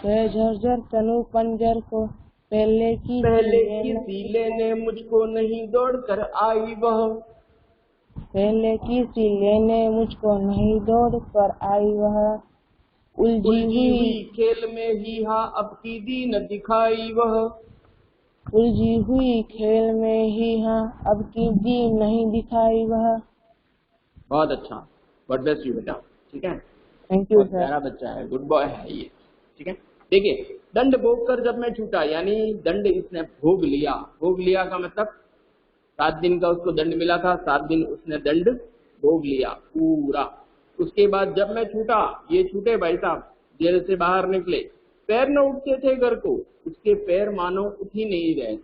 है जर्जर तनु पंजर को, पहले की पहले सीले न- किसी लेने मुझको नहीं दौड़ कर आई वह। पहले किसी लेने मुझको नहीं दौड़ कर आई वह, उलझी उलझी हुई हुई खेल में ही हा अब की दी न दिखाई वह। उलझी हुई खेल में ही हाँ अब की दी नहीं दिखाई वह। बहुत अच्छा, गॉड ब्लेस यू बेटा, ठीक है। थैंक यू बहुत सर। प्यारा बच्चा है, गुड बॉय है ये, ठीक है। देखिए दंड भोग कर जब मैं छूटा, यानी दंड इसने भोग लिया। भोग लिया का मतलब 7 दिन का उसको दंड मिला था, 7 दिन उसने दंड भोग लिया पूरा। उसके बाद जब मैं छूटा, ये छूटे भाई साहब, जेल से बाहर निकले, पैर न उठते थे घर को, उसके पैर मानो उठ ही नहीं रहे।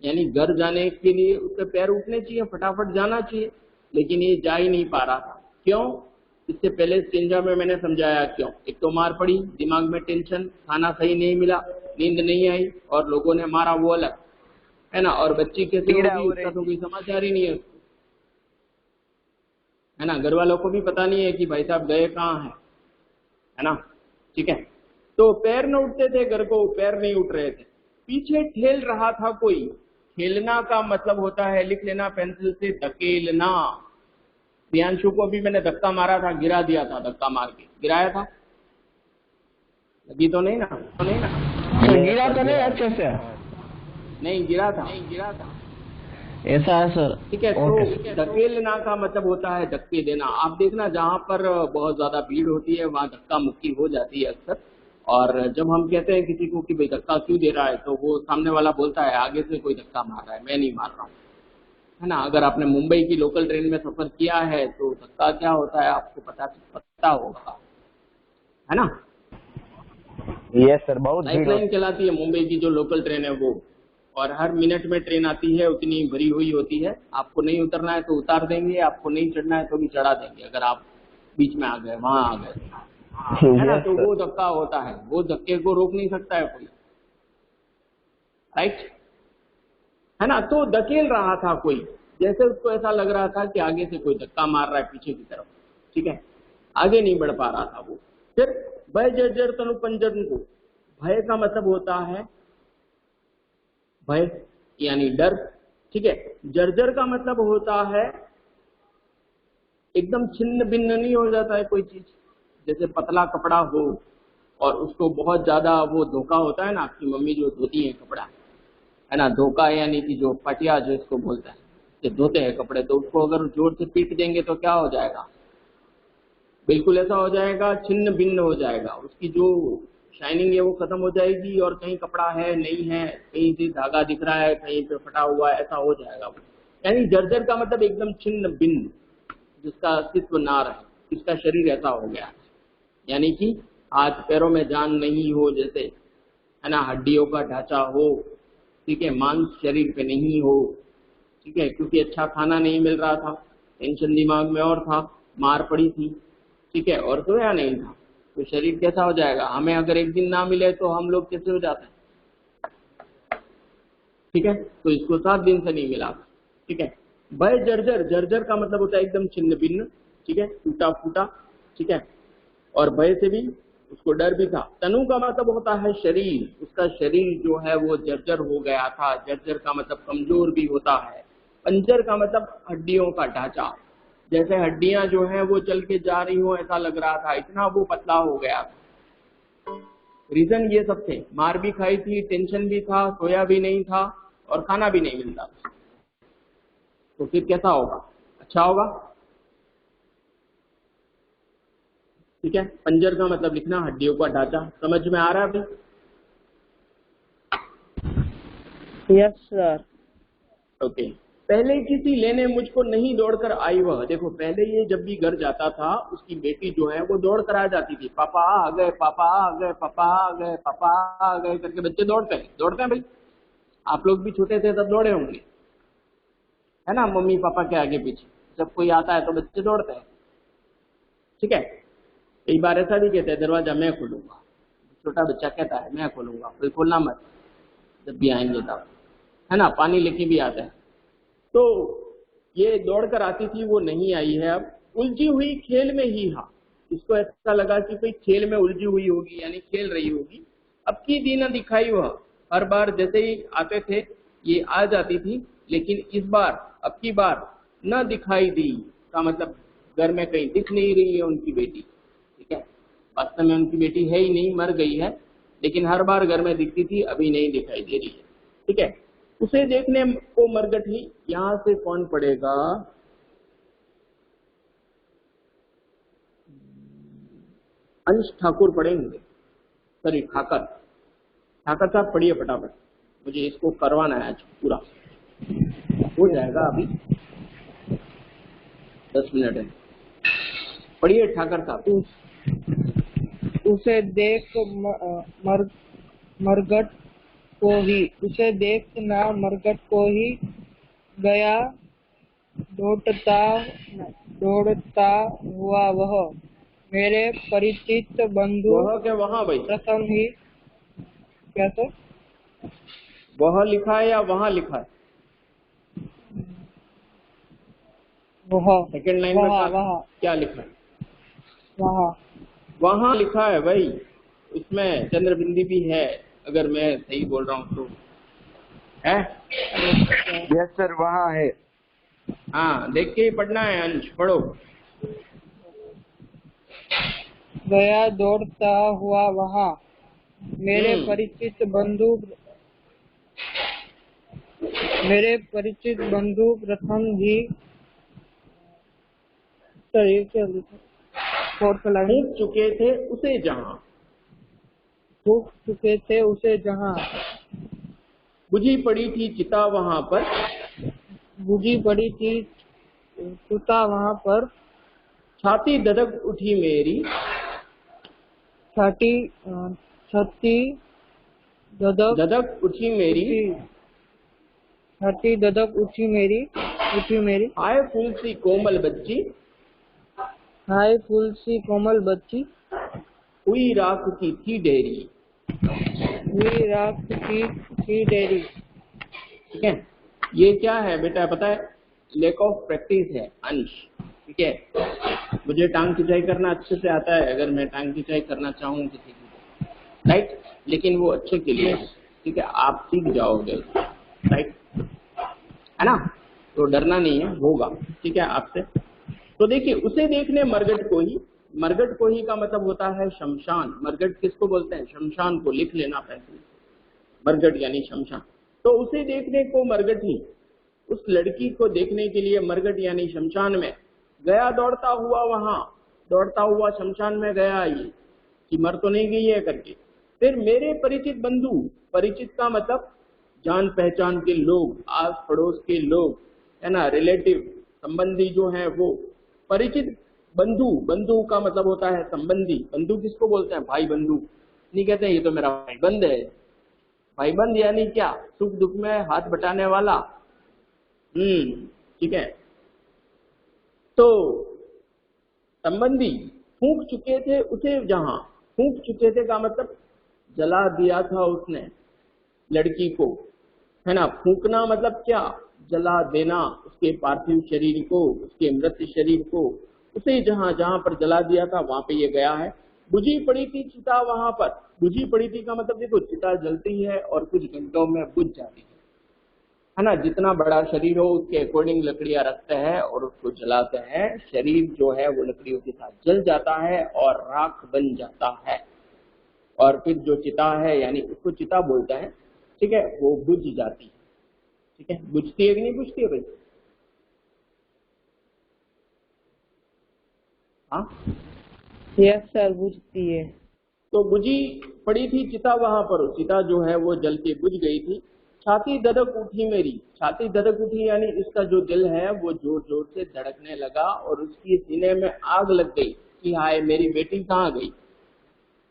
यानी घर जाने के लिए उसके पैर उठने चाहिए, फटाफट जाना चाहिए, लेकिन ये जा ही नहीं पा रहा था। क्यों? इससे पहले स्टेंजा में मैंने समझाया क्यों। एक तो मार पड़ी, दिमाग में टेंशन, खाना सही नहीं मिला, नींद नहीं आई, और लोगों ने मारा वो अलग, है ना। और बच्ची कैसे होगी उसका तो कोई समाचार ही नहीं है उसको, है ना। घर वालों को भी पता नहीं है कि भाई साहब गए कहाँ हैं, है ना, ठीक है। तो पैर न उठते थे घर को, पैर नहीं उठ रहे थे, पीछे ठेल रहा था कोई। ठेलना का मतलब होता है, लिख लेना पेंसिल से, धकेलना। प्रियांशु को भी मैंने धक्का मारा था, गिरा दिया था, धक्का मार के गिराया था, लगी तो नहीं ना? तो नहीं ना? गिरा तो नहीं अच्छे से? नहीं गिरा था, नहीं गिरा था। ऐसा है सर। ठीक है। तो धकेलना का मतलब होता है धक्के देना। आप देखना जहाँ पर बहुत ज्यादा भीड़ होती है वहाँ धक्का मुक्की हो जाती है अक्सर। और जब हम कहते हैं किसी को कि भाई धक्का क्यों दे रहा है, तो वो सामने वाला बोलता है आगे से कोई धक्का मार रहा है, मैं नहीं मार रहा हूँ, है ना। अगर आपने मुंबई की लोकल ट्रेन में सफर किया है तो धक्का क्या होता है आपको पता होगा, है ना। यस सर, बहुत भीड़ लाइफलाइन चलाती है मुंबई की जो लोकल ट्रेन है वो, और हर मिनट में ट्रेन आती है, उतनी भरी हुई होती है। आपको नहीं उतरना है तो उतार देंगे, आपको नहीं चढ़ना है तो भी चढ़ा देंगे, अगर आप बीच में आ गए, वहां आ गए, है ना। तो वो धक्का होता है, वो धक्के को रोक नहीं सकता है कोई, राइट, है ना। तो धकेल रहा था कोई, जैसे उसको ऐसा लग रहा था कि आगे से कोई धक्का मार रहा है पीछे की तरफ, ठीक है। आगे नहीं बढ़ पा रहा था वो। फिर भय जर्जर तनु पंजर को, भय का मतलब होता है भय यानी डर, ठीक है। जर्जर का मतलब होता है एकदम छिन्न भिन्न नहीं हो जाता है कोई चीज। जैसे पतला कपड़ा हो और उसको बहुत ज्यादा वो धोखा होता है ना, आपकी मम्मी जो धोती है कपड़ा, है ना, धोखा यानी कि जो पटिया जो इसको बोलते हैं, कि धोते हैं कपड़े, तो उसको अगर जोर से पीट देंगे तो क्या हो जाएगा, बिल्कुल ऐसा हो जाएगा, छिन्न भिन्न हो जाएगा, उसकी जो शाइनिंग है वो खत्म हो जाएगी, और कहीं कपड़ा है नहीं है, कहीं से धागा दिख रहा है, कहीं पे फटा हुआ है, ऐसा हो जाएगा वो। यानी जर्जर का मतलब एकदम छिन्न भिन्न, जिसका अस्तित्व ना रहे, जिसका शरीर ऐसा हो गया, यानी कि हाथ पैरों में जान नहीं हो, जैसे, है ना, हड्डियों का ढांचा हो, ठीक है, मांस शरीर पे नहीं हो, ठीक है, क्योंकि अच्छा खाना नहीं मिल रहा था, टेंशन दिमाग में और था, मार पड़ी थी, ठीक है, और सोया नहीं था, तो शरीर कैसा हो जाएगा। हमें अगर एक दिन ना मिले तो हम लोग कैसे हो जाते हैं, ठीक है। तो इसको 7 दिन से नहीं मिला, ठीक है। भय जर्जर, जर्जर का मतलब होता है एकदम छिन्न भिन्न, ठीक है, टूटा फूटा, ठीक है, और भय से भी उसको डर भी था। तनु का मतलब होता है शरीर, उसका शरीर जो है वो जर्जर हो गया था। जर्जर का मतलब कमजोर भी होता है। पंजर का मतलब हड्डियों का ढांचा, जैसे हड्डियां जो हैं वो चल के जा रही हो ऐसा लग रहा था, इतना वो पतला हो गया था। रीजन ये सब थे, मार भी खाई थी, टेंशन भी था, सोया भी नहीं था और खाना भी नहीं मिलता था। तो फिर कैसा होगा? अच्छा होगा। ठीक है, पंजर का मतलब लिखना हड्डियों का ढांचा। समझ में आ रहा है अभी? Yes sir. ओके। पहले किसी लेने मुझको नहीं दौड़कर आई वह। देखो पहले ये जब भी घर जाता था उसकी बेटी जो है वो दौड़ कर आ जाती थी, पापा आ गए, पापा आ गए, पापा आ गए, पापा आ गए करके बच्चे दौड़ते हैं भाई। आप लोग भी छोटे थे तब दौड़े होंगे, है ना, मम्मी पापा के आगे पीछे। जब कोई आता है तो बच्चे दौड़ते हैं। ठीक है, कई बार ऐसा भी कहते हैं दरवाजा मैं खोलूंगा, छोटा बच्चा कहता है मैं खोलूंगा, कोई खोलना मत जब भी आएंगे तब, है ना। पानी लेके भी आता है। तो ये दौड़ कर आती थी, वो नहीं आई है। अब उलझी हुई खेल में ही, हाँ, इसको ऐसा लगा कि कोई खेल में उलझी हुई होगी, यानी खेल रही होगी। अब की दी न दिखाई वह। हर बार जैसे ही आते थे ये आ जाती थी, लेकिन इस बार, अब की बार न दिखाई दी का मतलब घर में कहीं दिख नहीं रही है उनकी बेटी। ठीक है, वास्तव में उनकी बेटी है ही नहीं, मर गई है, लेकिन हर बार घर में दिखती थी, अभी नहीं दिखाई दे रही है। ठीक है, उसे देखने को मरगट ही, यहां से कौन पढ़ेगा? अंश ठाकुर पढ़ेंगे, सॉरी ठाकर, ठाकर साहब पढ़िए फटाफट, मुझे इसको करवाना है आज पूरा। हो जाएगा अभी 10 मिनट है। पढ़िए ठाकर साहब। उसे देख मरगट को ही, उसे देख ना मरगट को ही गया दौड़ता हुआ वह, मेरे परिचित बंधु। वह क्या वहां भाई? प्रथम ही, क्या सर? वह लिखा है या वहां लिखा है? वह सेकेंड लाइन में क्या लिखा है? वहां लिखा है भाई, उसमें चंद्र बिंदी भी है, अगर मैं सही बोल रहा हूँ तो है। यस सर, वहाँ है। हाँ, देख के ही पढ़ना है। अंश पढ़ो। गया दौड़ता हुआ वहाँ, मेरे परिचित बंधु प्रथम ही, फूंक चुके थे उसे जहाँ, फूंक चुके थे उसे जहाँ, बुझी पड़ी थी चिता वहाँ पर, बुझी पड़ी थी चिता वहाँ पर, छाती धधक उठी मेरी, छाती धधक उठी मेरी, छाती धधक उठी मेरी, आए फूल सी कोमल बच्ची, हाय फूल सी कोमल बच्ची, हुई राख की थी डेरी, हुई राख की थी डेरी। ठीक है, ये क्या है बेटा पता है? लैक ऑफ प्रैक्टिस है अंश। ठीक है, मुझे टांग खिंचाई करना अच्छे से आता है, अगर मैं टांग खिंचाई करना चाहूँ किसी की, राइट, लेकिन वो अच्छे के लिए। ठीक है, आप सीख जाओगे, राइट, है ना, तो डरना नहीं है, होगा। ठीक है आपसे। तो देखिए, उसे देखने मरगट को ही, मरगट को ही का मतलब होता है शमशान। मरगट किसको बोलते हैं? शमशान को। लिख लेना पहले, मरगट यानी शमशान। तो उसे देखने को मरगट ही, उस लड़की को देखने के लिए मरगट यानी शमशान में गया दौड़ता हुआ, वहां दौड़ता हुआ शमशान में गया, ये कि मर तो नहीं गई है करके। फिर मेरे परिचित बंधु, परिचित का मतलब जान पहचान के लोग, आस पड़ोस के लोग, है ना, रिलेटिव, संबंधी जो है वो। परिचित बंधु, बंधु का मतलब होता है संबंधी। बंधु किसको बोलते हैं? भाई बंधु नहीं कहते ये तो मेरा भाई बंद है। भाई बंद यानी क्या? सुख दुख में हाथ बटाने वाला। ठीक है, तो संबंधी फूंक चुके थे उसे जहां, फूंक चुके थे का मतलब जला दिया था उसने लड़की को, है ना। फूंकना मतलब क्या? जला देना उसके पार्थिव शरीर को, उसके मृत शरीर को, उसे जहां जहां पर जला दिया था वहां पे ये गया है। बुझी पड़ी थी चिता वहां पर। बुझी पड़ी थी का मतलब देखो, चिता जलती है और कुछ घंटों में बुझ जाती है, है ना, जितना बड़ा शरीर हो उसके अकॉर्डिंग लकड़ियां रखते हैं और उसको जलाते हैं। शरीर जो है वो लकड़ियों के साथ जल जाता है और राख बन जाता है, और फिर जो चिता है, यानी उसको चिता बोलते हैं, ठीक है, वो बुझ जाती है। ठीक है, बुझती है कि नहीं बुझती है भाई? हाँ, यस सर, बुझती है। तो बुझी पड़ी थी चिता, वहां पर चिता जो है वो जल के बुझ गई थी। छाती धड़क उठी मेरी, छाती धड़क उठी यानी इसका जो दिल है वो जोर जोर से धड़कने लगा और उसकी सीने में आग लग गई कि हाय मेरी बेटी कहाँ गई,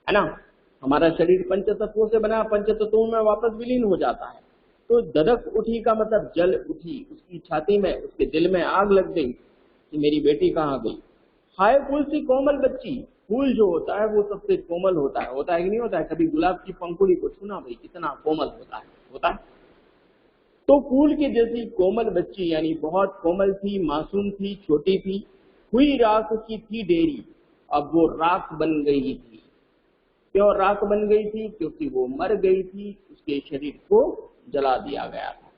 है ना। हमारा शरीर पंच तत्वों से बना, पंच तत्वों में वापस विलीन हो जाता है। तो धड़क उठी का मतलब जल उठी, उसकी छाती में, उसके दिल में आग लग गई कि मेरी बेटी कहाँ गई। हाय फूल सी कोमल बच्ची, फूल जो होता है वो सबसे कोमल होता है कि नहीं होता है? कभी गुलाब की पंखुड़ी को छूना भाई, कितना कोमल होता है। तो फूल की जैसी कोमल बच्ची, यानी बहुत कोमल थी, मासूम थी, छोटी थी, हुई राख की थी डेरी, अब वो राख बन गई थी। क्यों राख बन गई थी? क्योंकि वो मर गई थी, उसके शरीर को जला दिया गया था।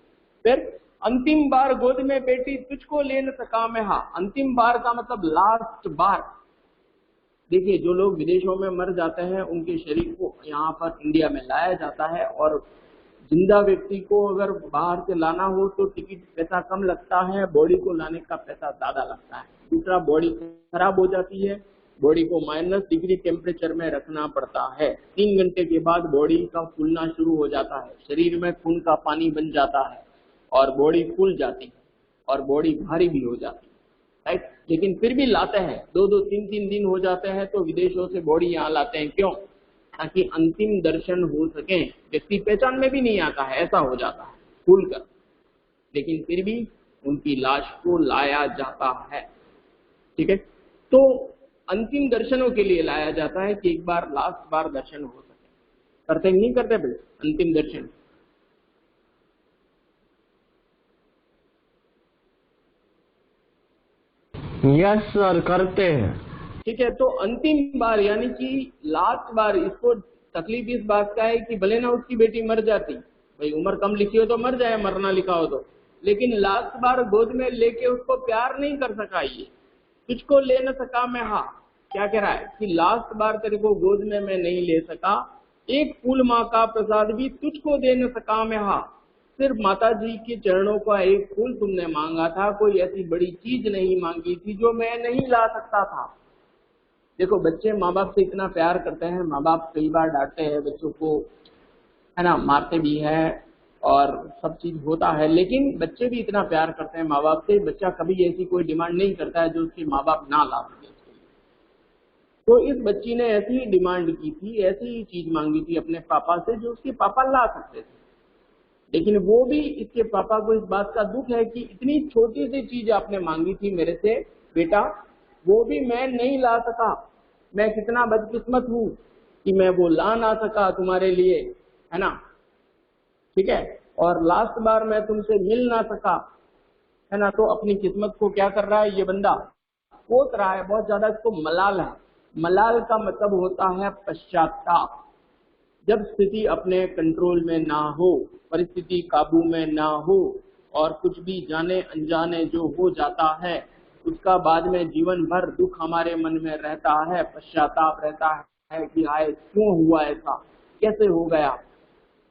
फिर अंतिम बार गोद में बेटी तुझको ले न सका मैं, हाँ, अंतिम बार का मतलब लास्ट बार। देखिए, जो लोग विदेशों में मर जाते हैं उनके शरीर को यहाँ पर इंडिया में लाया जाता है, और जिंदा व्यक्ति को अगर बाहर से लाना हो तो टिकट पैसा कम लगता है, बॉडी को लाने का पैसा ज्यादा लगता है। दूसरा, बॉडी खराब हो जाती है, बॉडी को -डिग्री टेम्परेचर में रखना पड़ता है। 3 घंटे के बाद बॉडी का फूलना शुरू हो जाता है, शरीर में खून का पानी बन जाता है और बॉडी फूल जाती है और बॉडी भारी भी हो जाती है, राइट। लेकिन फिर भी लाते हैं, 2-2, 3-3 दिन हो जाते हैं तो विदेशों से बॉडी यहाँ लाते हैं। क्यों? ताकि अंतिम दर्शन हो सके। व्यक्ति पहचान में भी नहीं आता है, ऐसा हो जाता है फूल कर, लेकिन फिर भी उनकी लाश को लाया जाता है। ठीक है, तो अंतिम दर्शनों के लिए लाया जाता है कि एक बार लास्ट बार दर्शन हो सके। करते नहीं करते भाई अंतिम दर्शन? यस सर, करते हैं। ठीक है, तो अंतिम बार यानी कि लास्ट बार, इसको तकलीफ इस बात का है कि भले ना उसकी बेटी मर जाती, भाई उम्र कम लिखी हो तो मर जाए, मरना लिखा हो तो, लेकिन लास्ट बार गोद में लेके उसको प्यार नहीं कर सका। ये तुझको ले न सका मैं, हाँ, क्या कह रहा है कि लास्ट बार तेरे को गोद में मैं नहीं ले सका, एक फूल माँ का प्रसाद भी तुझको दे न सका मैं, हाँ, सिर्फ माता जी के चरणों का एक फूल तुमने मांगा था, कोई ऐसी बड़ी चीज नहीं मांगी थी जो मैं नहीं ला सकता था। देखो, बच्चे माँ बाप से इतना प्यार करते हैं, माँ बाप कई बार डांटते हैं बच्चों को, है ना, मारते भी हैं और सब चीज होता है, लेकिन बच्चे भी इतना प्यार करते हैं माँ बाप से, बच्चा कभी ऐसी कोई डिमांड नहीं करता है जो उसके माँ बाप ना ला सके। तो इस बच्ची ने ऐसी ही डिमांड की थी, ऐसी ही चीज मांगी थी अपने पापा से जो उसके पापा ला सकते थे, लेकिन वो भी, इसके पापा को इस बात का दुख है कि इतनी छोटी सी चीज आपने मांगी थी मेरे से बेटा, वो भी मैं नहीं ला सका। मैं कितना बदकिस्मत हूँ कि मैं वो ला ना सका तुम्हारे लिए, है ना। ठीक है, और लास्ट बार मैं तुमसे मिल ना सका, है ना। तो अपनी किस्मत को क्या कर रहा है ये बंदा, कोस रहा है बहुत ज्यादा, इसको मलाल है। मलाल का मतलब होता है पश्चाताप। जब स्थिति अपने कंट्रोल में ना हो, परिस्थिति काबू में ना हो और कुछ भी जाने अनजाने जो हो जाता है, उसका बाद में जीवन भर दुख हमारे मन में रहता है, पश्चाताप रहता है कि हाय क्यों हुआ ऐसा, कैसे हो गया,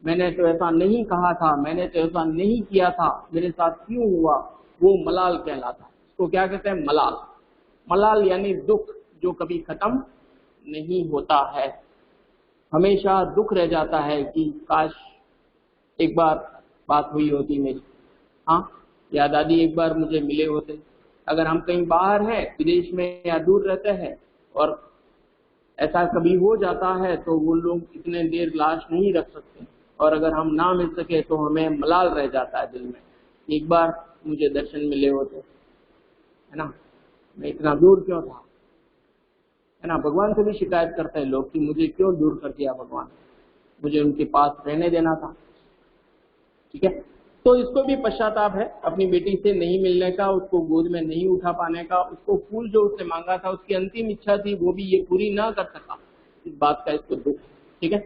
मैंने तो ऐसा नहीं कहा था, मैंने तो ऐसा नहीं किया था, मेरे साथ क्यों हुआ। वो मलाल कहलाता है। इसको क्या कहते हैं? मलाल। मलाल यानी दुख जो कभी खत्म नहीं होता है, हमेशा दुख रह जाता है कि काश एक बार बात हुई होती मेरी, हाँ, या दादी एक बार मुझे मिले होते। अगर हम कहीं बाहर हैं, विदेश में या दूर रहते हैं और ऐसा कभी हो जाता है तो वो लोग इतने देर लाश नहीं रख सकते, और अगर हम ना मिल सके तो हमें मलाल रह जाता है दिल में, एक बार मुझे दर्शन मिले होते, है ना, मैं इतना दूर क्यों था, है ना। भगवान से भी शिकायत करते हैं लोग कि मुझे क्यों दूर कर दिया भगवान, मुझे उनके पास रहने देना था। ठीक है, तो इसको भी पश्चाताप है अपनी बेटी से नहीं मिलने का, उसको गोद में नहीं उठा पाने का, उसको फूल जो उसने मांगा था, उसकी अंतिम इच्छा थी, वो भी ये पूरी ना कर सका, इस बात का इसको दुख। ठीक है,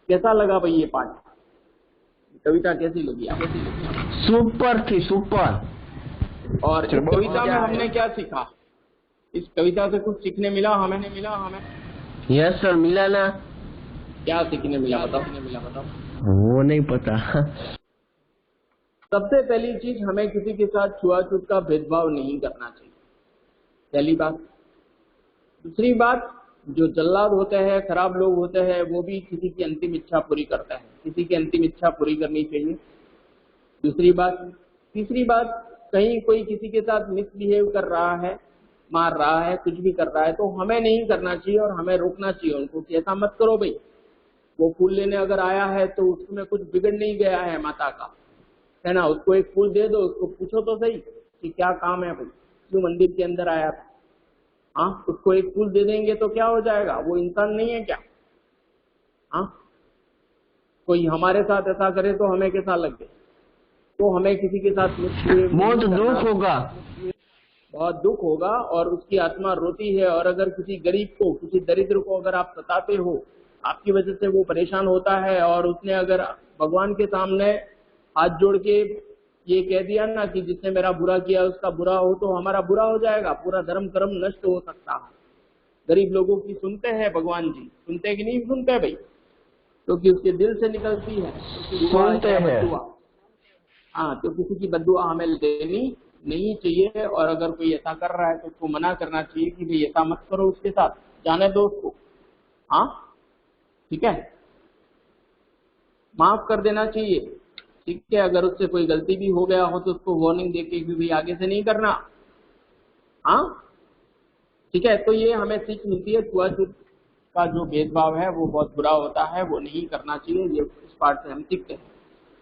कैसा लगा भाई ये पाठ? कविता कैसी लगी आपको? सुपर थी, सुपर। और इस कविता में हमने क्या सीखा? इस कविता से कुछ सीखने मिला हमें? यस सर, मिला ना। क्या सीखने मिला बताओ? वो नहीं पता। सबसे पहली चीज, हमें किसी के साथ छुआछूत का भेदभाव नहीं करना चाहिए, पहली बात। दूसरी बात, जो जल्लाद होते हैं, खराब लोग होते हैं, वो भी किसी की अंतिम इच्छा पूरी करते हैं, किसी की अंतिम इच्छा पूरी करनी चाहिए। दूसरी बात। तीसरी बात, कहीं कोई किसी के साथ मिसबिहेव कर रहा है, मार रहा है, कुछ भी कर रहा है, तो हमें नहीं करना चाहिए और हमें रोकना चाहिए उनको कि ऐसा मत करो भाई। वो फूल लेने अगर आया है तो उसमें कुछ बिगड़ नहीं गया है माता का, है ना? उसको एक फूल दे दो, उसको पूछो तो सही कि क्या काम है भाई, क्यों मंदिर के अंदर आया था? हाँ, उसको एक फूल दे देंगे तो क्या हो जाएगा? वो इंसान नहीं है क्या? हाँ, कोई हमारे साथ ऐसा करे तो हमें कैसा लगे? तो हमें किसी के साथ बहुत दुख होगा, बहुत दुख होगा और उसकी आत्मा रोती है। और अगर किसी गरीब को, किसी दरिद्र को अगर आप सताते हो, आपकी वजह से वो परेशान होता है और उसने अगर भगवान के सामने हाथ जोड़ के ये कह दिया ना कि जिसने मेरा बुरा किया उसका बुरा हो, तो हमारा बुरा हो जाएगा, पूरा धर्म कर्म नष्ट हो सकता है। गरीब लोगों की सुनते हैं भगवान जी? सुनते कि नहीं सुनते भाई? क्योंकि उसके दिल से निकलती है, सुनते हैं। हाँ, तो किसी की बद्दुआ हमें लेनी नहीं चाहिए। और अगर कोई ऐसा कर रहा है तो उसको मना करना चाहिए कि भाई ऐसा मत करो उसके साथ, जाने दो उसको। हाँ, ठीक है, माफ कर देना चाहिए, ठीक है। अगर उससे कोई गलती भी हो गया हो तो उसको वार्निंग देके कि भाई आगे से नहीं करना। हाँ, ठीक है। तो ये हमें सीख मिलती है, छुआछूत का जो भेदभाव है वो बहुत बुरा होता है, वो नहीं करना चाहिए। ये इस पार्ट से हम सीखते हैं,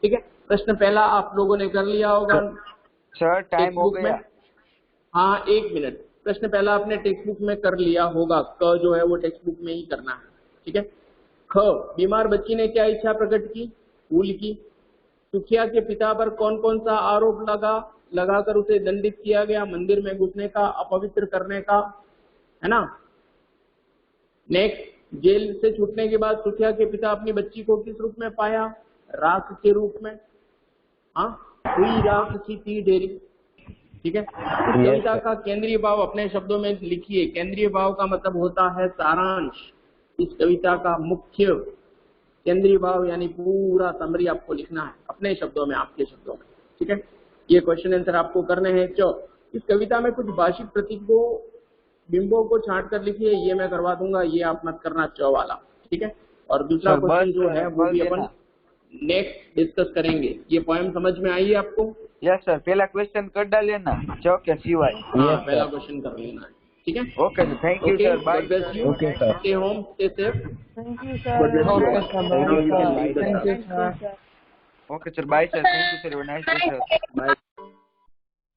ठीक है। प्रश्न पहला आप लोगों ने कर लिया होगा सर, टाइम हो गया। हाँ, 1 मिनट। प्रश्न पहला आपने टेक्स्ट बुक में कर लिया होगा, क जो है वो टेक्स्ट बुक में ही करना है, ठीक है। ख, बीमार बच्ची ने क्या इच्छा प्रकट की? फूल की। सुखिया के पिता पर कौन कौन सा आरोप लगाकर उसे दंडित किया गया? मंदिर में घुसने का, अपवित्र करने का, है ना। नेक्स्ट, जेल से छूटने के बाद सुखिया के पिता अपनी बच्ची को किस रूप में पाया? राख के रूप में। हाँ, हुई राख की थी ढेरी, ठीक है। इस कविता का केंद्रीय भाव अपने शब्दों में लिखिए। केंद्रीय भाव का मतलब होता है सारांश। इस कविता का मुख्य केंद्रीय भाव यानी पूरा समरी आपको लिखना है अपने शब्दों में, आपके शब्दों में, ठीक है। ये क्वेश्चन आंसर आपको करने हैं। इस कविता में कुछ भाषिक प्रतीकों, बिंबों को छांट कर लिखिए। ये मैं करवा दूंगा, ये आप मत करना, वाला, ठीक है। और दूसरा क्वेश्चन जो है वो भी अपन नेक्स्ट डिस्कस करेंगे। ये पोएम समझ में आई है आपको? यस सर, पहला क्वेश्चन कर डाले ना, के सिवाय। हाँ, पहला क्वेश्चन कर लेना है, ठीक है। Okay sir, thank you sir, bye. Okay sir, stay home, stay safe. Thank you sir. Okay sir, bye sir, thank you sir, nice day sir, bye.